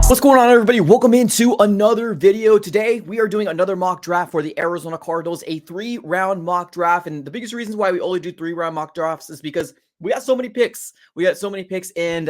What's going on, everybody? Welcome into another video. Today we are doing another mock draft for the Arizona Cardinals, a 3-round mock draft. And the biggest reasons why we only do 3-round mock drafts is because we got so many picks. We got so many picks in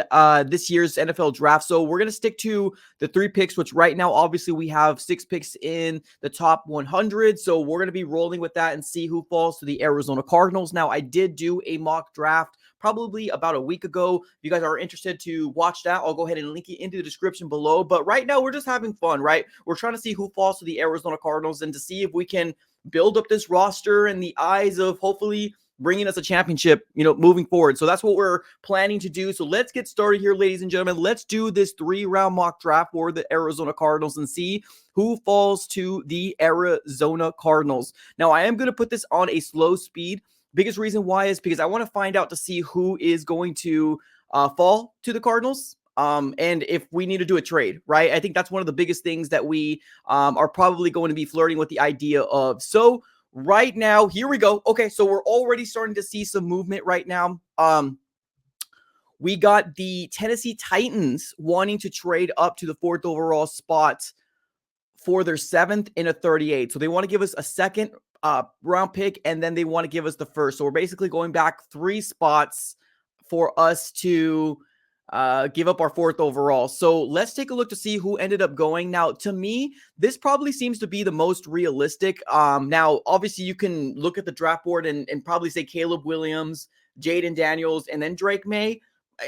this year's NFL draft. So we're going to stick to the 3 picks, which right now, obviously, we have 6 picks in the top 100. So we're going to be rolling with that and see who falls to the Arizona Cardinals. Now, I did do a mock draft probably about a week ago. If you guys are interested to watch that, I'll go ahead and link it into the description below. But right now, we're just having fun, right? We're trying to see who falls to the Arizona Cardinals and to see if we can build up this roster in the eyes of hopefully bringing us a championship, moving forward. So that's what we're planning to do. So let's get started here, ladies and gentlemen. Let's do this 3-round mock draft for the Arizona Cardinals and see who falls to the Arizona Cardinals. Now, I am going to put this on a slow speed. Biggest reason why is because I want to find out to see who is going to fall to the Cardinals. And if we need to do a trade, right? I think that's one of the biggest things that we are probably going to be flirting with the idea of. So right now, here we go. Okay, so we're already starting to see some movement right now. We got the Tennessee Titans wanting to trade up to the 4th overall spot for their 7th and a 38. So they want to give us a second round pick, and then they want to give us the first. So we're basically going back 3 spots for us to give up our 4th overall. So let's take a look to see who ended up going. Now, to me, this probably seems to be the most realistic. Now, obviously, you can look at the draft board and probably say Caleb Williams, Jaden Daniels, and then Drake May.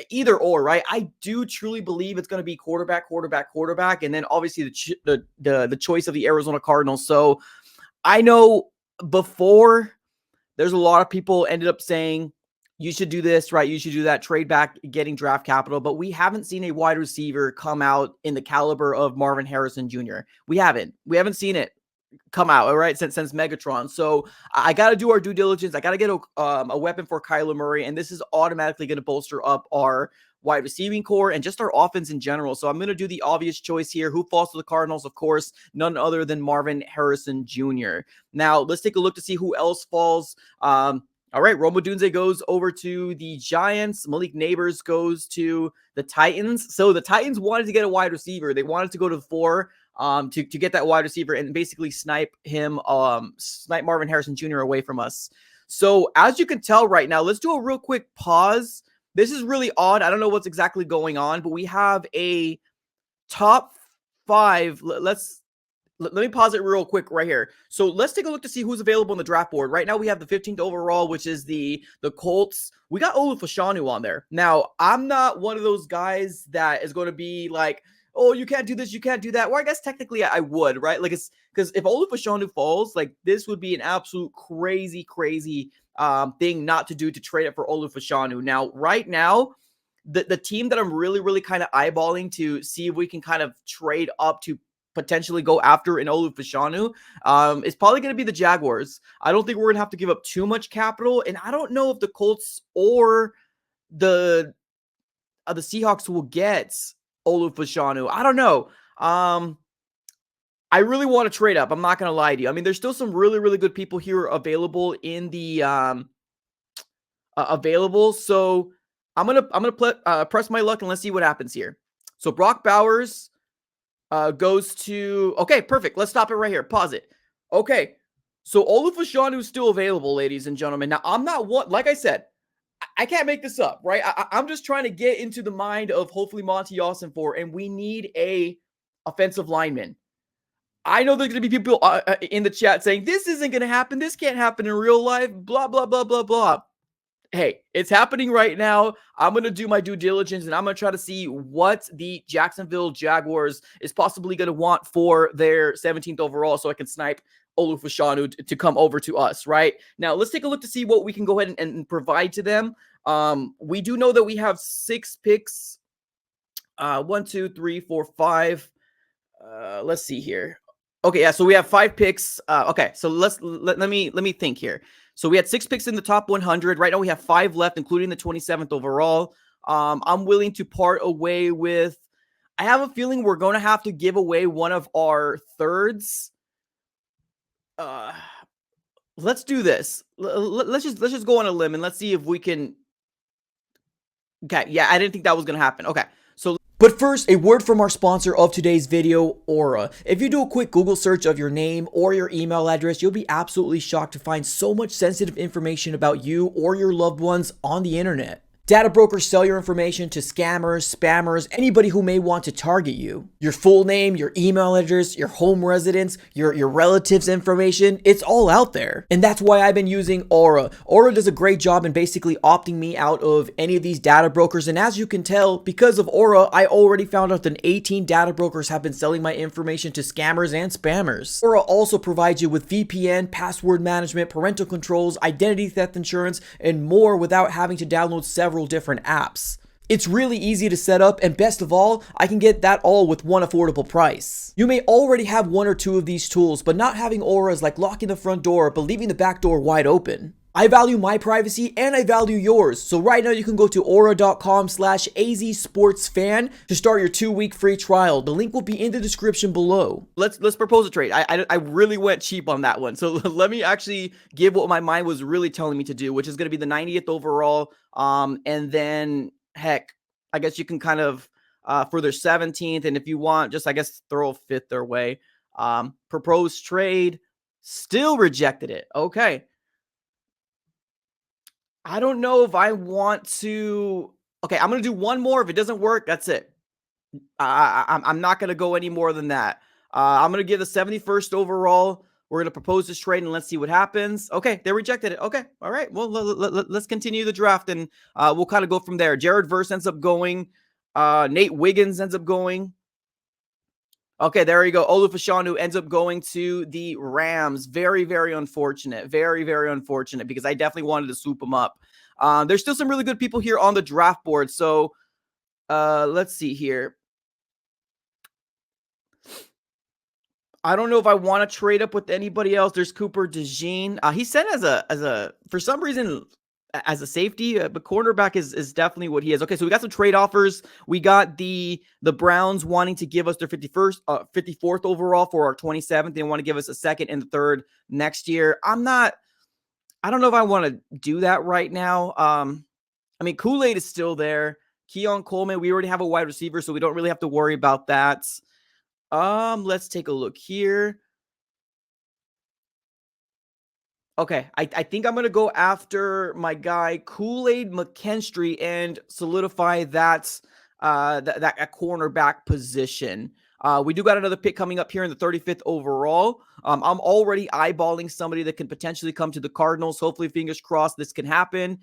Either or, right? I do truly believe it's going to be quarterback, and then obviously the choice of the Arizona Cardinals. So I know before there's a lot of people ended up saying you should do this, right? You should do that, trade back, getting draft capital. But we haven't seen a wide receiver come out in the caliber of Marvin Harrison Jr. We haven't seen it come out, all right, since Megatron. So I got to do our due diligence. I got to get a weapon for Kyler Murray, and this is automatically going to bolster up our wide receiving core and just our offense in general. So I'm going to do the obvious choice here. Who falls to the Cardinals? Of course, none other than Marvin Harrison Jr. Now, let's take a look to see who else falls. All right, Rome Odunze goes over to the Giants. Malik Neighbors goes to the Titans. So the Titans wanted to get a wide receiver. They wanted to go to the 4 to get that wide receiver and basically snipe Marvin Harrison Jr. away from us. So as you can tell right now, let's do a real quick pause. This is really odd. I don't know what's exactly going on, but we have a top 5. Let me pause it real quick right here. So let's take a look to see who's available on the draft board. Right now we have the 15th overall, which is the Colts. We got Olu Fashanu on there. Now, I'm not one of those guys that is going to be like, oh, you can't do this, you can't do that. Well, I guess technically I would, right? Like, it's because if Olu Fashanu falls, like, this would be an absolute crazy thing not to do, to trade it for Olu Fashanu. Now, right now, the team that I'm really kind of eyeballing to see if we can kind of trade up to potentially go after an Olu Fashanu is probably going to be the Jaguars. I don't think we're going to have to give up too much capital, and I don't know if the Colts or the Seahawks will get Olu Fashanu. I don't know. I really want to trade up. I'm not going to lie to you. I mean, there's still some really good people here available in the available. So I'm gonna press my luck and let's see what happens here. So Brock Bowers goes to, okay, perfect. Let's stop it right here. Pause it. Okay. So Olu Fashanu is still available, ladies and gentlemen. Now, I'm not one, like I said, I can't make this up, right? I'm just trying to get into the mind of hopefully Monty Ossenfort, and we need a offensive lineman. I know there's going to be people in the chat saying, this isn't going to happen. This can't happen in real life, blah, blah, blah, blah, blah. Hey, it's happening right now. I'm going to do my due diligence, and I'm going to try to see what the Jacksonville Jaguars is possibly going to want for their 17th overall so I can snipe Olu Fashanu to come over to us, right? Now, let's take a look to see what we can go ahead and provide to them. We do know that we have 6 picks. 1, 2, 3, 4, 5. Let's see here. Okay, yeah, so we have 5 picks. Okay, so let me think here. So we had 6 picks in the top 100. Right now we have 5 left, including the 27th overall. I'm willing to part away with, I have a feeling we're going to have to give away one of our thirds. Let's do this. Let's just go on a limb and let's see if we can. Okay, yeah, I didn't think that was going to happen. Okay, so But first, a word from our sponsor of today's video, Aura. If you do a quick Google search of your name or your email address, you'll be absolutely shocked to find so much sensitive information about you or your loved ones on the internet. Data brokers sell your information to scammers, spammers, anybody who may want to target you. Your full name, your email address, your home residence, your relatives' information, it's all out there. And that's why I've been using Aura. Aura does a great job in basically opting me out of any of these data brokers. And as you can tell, because of Aura, I already found out that 18 data brokers have been selling my information to scammers and spammers. Aura also provides you with VPN, password management, parental controls, identity theft insurance, and more without having to download several different apps. It's really easy to set up, and best of all, I can get that all with one affordable price. You may already have one or two of these tools, but not having Aura is like locking the front door but leaving the back door wide open. I value my privacy and I value yours. So right now you can go to aura.com/azsportsfan to start your 2-week free trial. The link will be in the description below. Let's propose a trade. I really went cheap on that one. So let me actually give what my mind was really telling me to do, which is going to be the 90th overall. And then heck, I guess you can kind of for their 17th, and if you want, just I guess throw a fifth their way. Proposed trade, still rejected it. Okay. I don't know if I want to. Okay, I'm gonna do one more. If it doesn't work, that's it. I'm not gonna go any more than that. I'm gonna give the 71st overall. We're gonna propose this trade and let's see what happens. Okay, they rejected it. Okay, all right. Well, let's continue the draft and we'll kind of go from there. Jared Verse ends up going. Nate Wiggins ends up going. Okay, there you go. Olufashanu ends up going to the Rams. Very, very unfortunate. Very, very unfortunate because I definitely wanted to swoop him up. There's still some really good people here on the draft board. So let's see here. I don't know if I want to trade up with anybody else. There's Cooper DeJean. He's sent as a for some reason as a safety, but cornerback is definitely what he is. Okay, so we got some trade offers. We got the Browns wanting to give us their 54th overall for our 27th. They want to give us a second and the third next year. I don't know if I want to do that right now. I mean, Kool-Aid is still there. Keon Coleman, we already have a wide receiver, so we don't really have to worry about that. Let's take a look here. Okay, I think I'm gonna go after my guy Kool-Aid McKinstry and solidify that that cornerback position. We do got another pick coming up here in the 35th overall. I'm already eyeballing somebody that can potentially come to the Cardinals. Hopefully, fingers crossed, this can happen.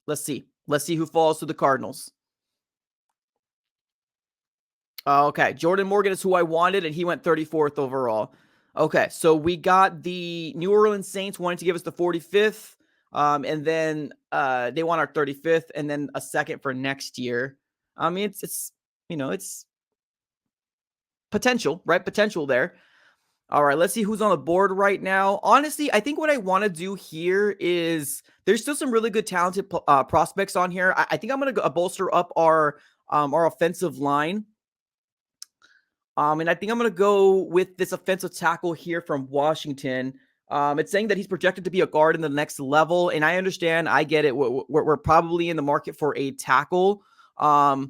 Let's see. Let's see who falls to the Cardinals. Okay, Jordan Morgan is who I wanted, and he went 34th overall. Okay, so we got the New Orleans Saints wanting to give us the 45th, and then they want our 35th, and then a second for next year. I mean, it's it's potential, right? Potential there. All right, let's see who's on the board right now. Honestly, I think what I want to do here is there's still some really good talented prospects on here. I think I'm going to bolster up our offensive line. And I think I'm going to go with this offensive tackle here from Washington. It's saying that he's projected to be a guard in the next level. And I understand. I get it. We're probably in the market for a tackle. But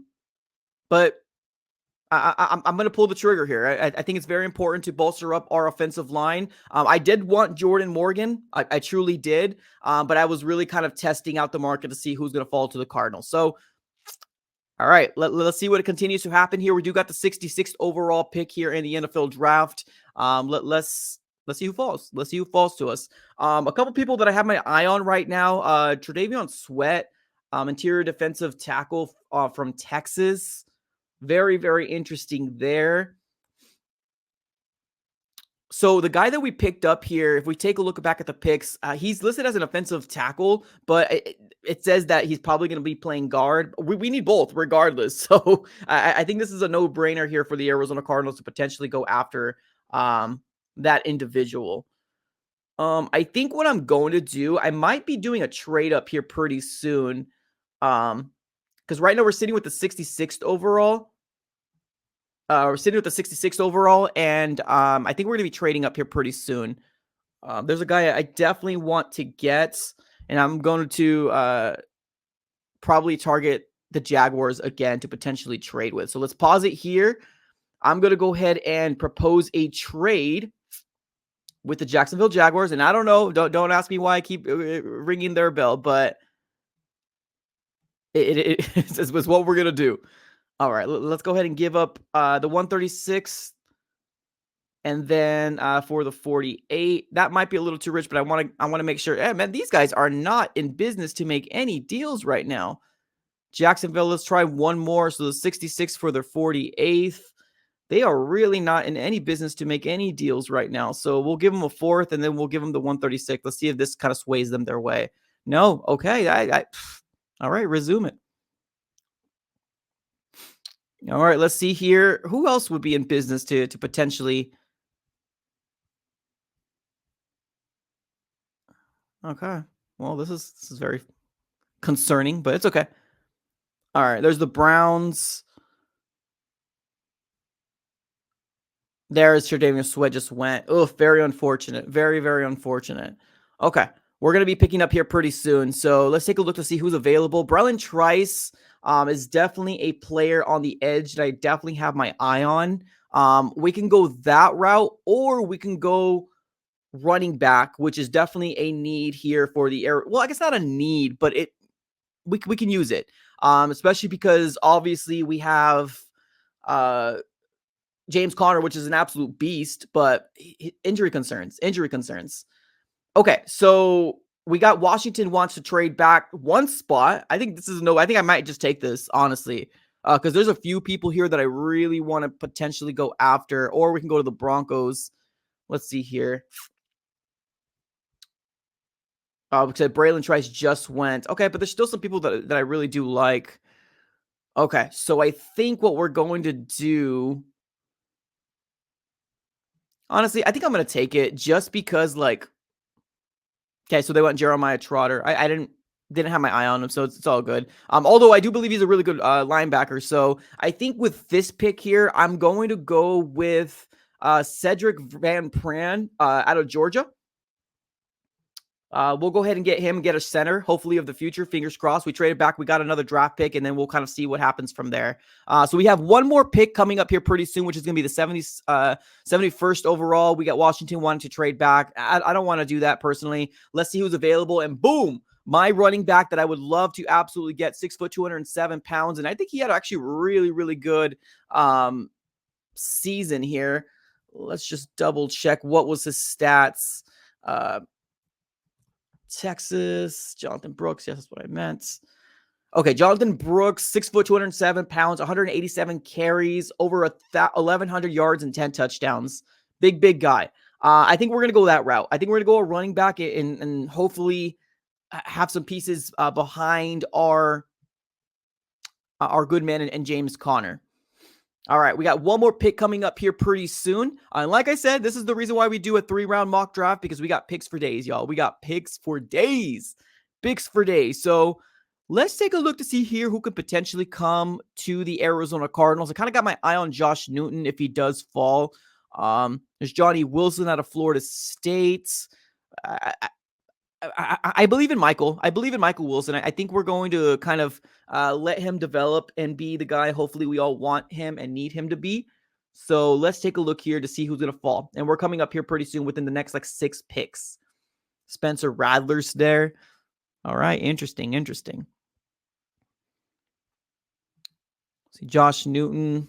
I'm going to pull the trigger here. I think it's very important to bolster up our offensive line. I did want Jordan Morgan. I truly did. But I was really kind of testing out the market to see who's going to fall to the Cardinals. So all right, let's see what continues to happen here. We do got the 66th overall pick here in the NFL draft. Let's see who falls. Let's see who falls to us. A couple people that I have my eye on right now. Tre'Davion Sweat, interior defensive tackle from Texas. Very, very interesting there. So the guy that we picked up here, if we take a look back at the picks, he's listed as an offensive tackle, but it says that he's probably going to be playing guard. We need both regardless. So I think this is a no-brainer here for the Arizona Cardinals to potentially go after that individual. I think what I'm going to do, I might be doing a trade up here pretty soon. Because right now we're sitting with the 66th overall. We're sitting with the 66th overall, and I think we're going to be trading up here pretty soon. There's a guy I definitely want to get, and I'm going to probably target the Jaguars again to potentially trade with. So let's pause it here. I'm going to go ahead and propose a trade with the Jacksonville Jaguars. And I don't know, don't ask me why I keep ringing their bell, but it's what we're going to do. All right, let's go ahead and give up the 136. And then for the 48, that might be a little too rich, but I want to make sure. Hey, man, these guys are not in business to make any deals right now. Jacksonville, let's try one more. So the 66 for their 48th. They are really not in any business to make any deals right now. So we'll give them a fourth, and then we'll give them the 136. Let's see if this kind of sways them their way. No, okay. All right, resume it. All right, let's see here. Who else would be in business to potentially? Okay. Well, this is very concerning, but it's okay. All right, there's the Browns. There's Tre'Davious Sweat just went. Oh, very unfortunate. Very, very unfortunate. Okay, we're going to be picking up here pretty soon. So let's take a look to see who's available. Brelin Trice is definitely a player on the edge that I definitely have my eye on. We can go that route, or we can go running back, which is definitely a need here for the air. Well, I guess not a need, but we can use it. Especially because obviously we have James Conner, which is an absolute beast, but injury concerns. Okay, so we got Washington wants to trade back one spot. I think I think I might just take this, honestly, because there's a few people here that I really want to potentially go after, or we can go to the Broncos. Let's see here. Because Braylon Trice just went. Okay, but there's still some people that I really do like. Okay, so I think what we're going to do, honestly, I think I'm going to take it just because, like, okay, so they went Jeremiah Trotter. I didn't have my eye on him, so it's all good. Although I do believe he's a really good linebacker. So I think with this pick here, I'm going to go with Cedric Van Pran out of Georgia. We'll go ahead and get him and get a center, hopefully of the future. Fingers crossed. We traded back. We got another draft pick, and then we'll kind of see what happens from there. So we have one more pick coming up here pretty soon, which is going to be the 71st overall. We got Washington wanting to trade back. I don't want to do that personally. Let's see who's available, and boom, my running back that I would love to absolutely get, 6 foot, 207 pounds, and I think he had actually really, really good season here. Let's just double check what was his stats. Texas, Jonathan Brooks. Yes, that's what I meant. Okay, Jonathan Brooks, 6 foot, 207 pounds, 187 carries, over 1,100 yards and 10 touchdowns. Big guy. I think we're going to go that route. I think we're going to go a running back and hopefully have some pieces behind our good man and James Conner. All right, we got one more pick coming up here pretty soon. And like I said, this is the reason why we do a 3-round mock draft, because we got picks for days, y'all. We got picks for days. Picks for days. So let's take a look to see here who could potentially come to the Arizona Cardinals. I kind of got my eye on Josh Newton if he does fall. There's Johnny Wilson out of Florida State. I believe in Michael. I believe in Michael Wilson. I think we're going to kind of let him develop and be the guy hopefully we all want him and need him to be. So let's take a look here to see who's going to fall. And we're coming up here pretty soon within the next 6 picks. Spencer Radler's there. All right. Interesting. See Josh Newton.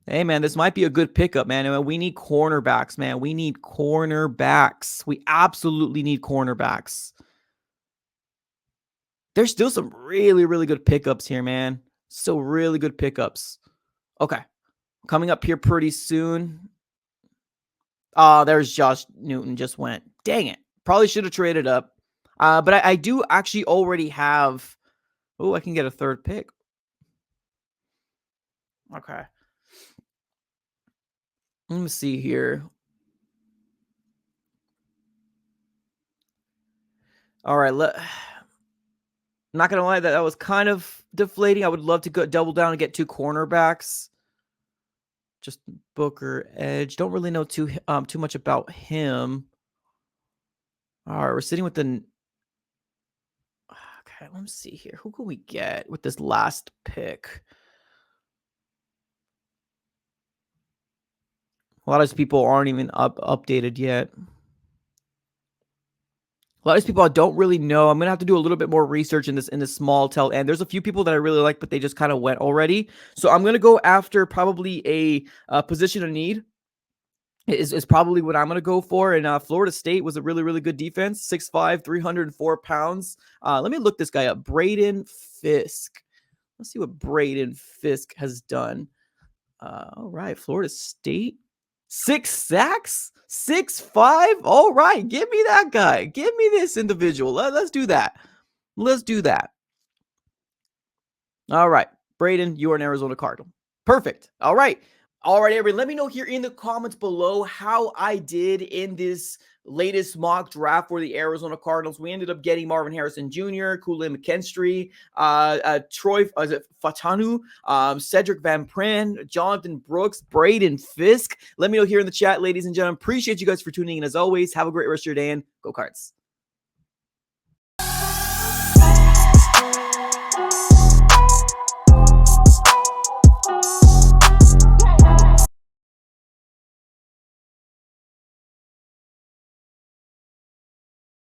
Hey, man, this might be a good pickup, man. We need cornerbacks, man. We need cornerbacks. We absolutely need cornerbacks. There's still some really, really good pickups here, man. Still really good pickups. Okay. Coming up here pretty soon. Oh, there's Josh Newton just went. Dang it. Probably should have traded up. But I do actually already have... Oh, I can get a third pick. Okay. Let me see here. All right. I'm not going to lie, that was kind of deflating. I would love to go double down and get 2 cornerbacks. Just Booker, edge. Don't really know too much about him. All right, we're sitting with the... Okay, let me see here. Who can we get with this last pick? A lot of these people aren't even updated yet. A lot of these people I don't really know. I'm gonna have to do a little bit more research in this small tail end. There's a few people that I really like, but they just kind of went already. So I'm gonna go after probably a position of need. Is probably what I'm going to go for. And Florida State was a really, really good defense. 6'5", 304 pounds. Let me look this guy up. Braden Fisk. Let's see what Braden Fisk has done. All right. Florida State. 6 sacks? 6'5"? All right. Give me that guy. Give me this individual. Let's do that. Let's do that. All right. Braden, you are an Arizona Cardinal. Perfect. All right. All right, everybody, let me know here in the comments below how I did in this latest mock draft for the Arizona Cardinals. We ended up getting Marvin Harrison Jr., Kool-Aid McKinstry, Troy Fatanu, Cedric Van Pran, Jonathan Brooks, Braden Fisk. Let me know here in the chat, ladies and gentlemen. Appreciate you guys for tuning in as always. Have a great rest of your day and go Cards.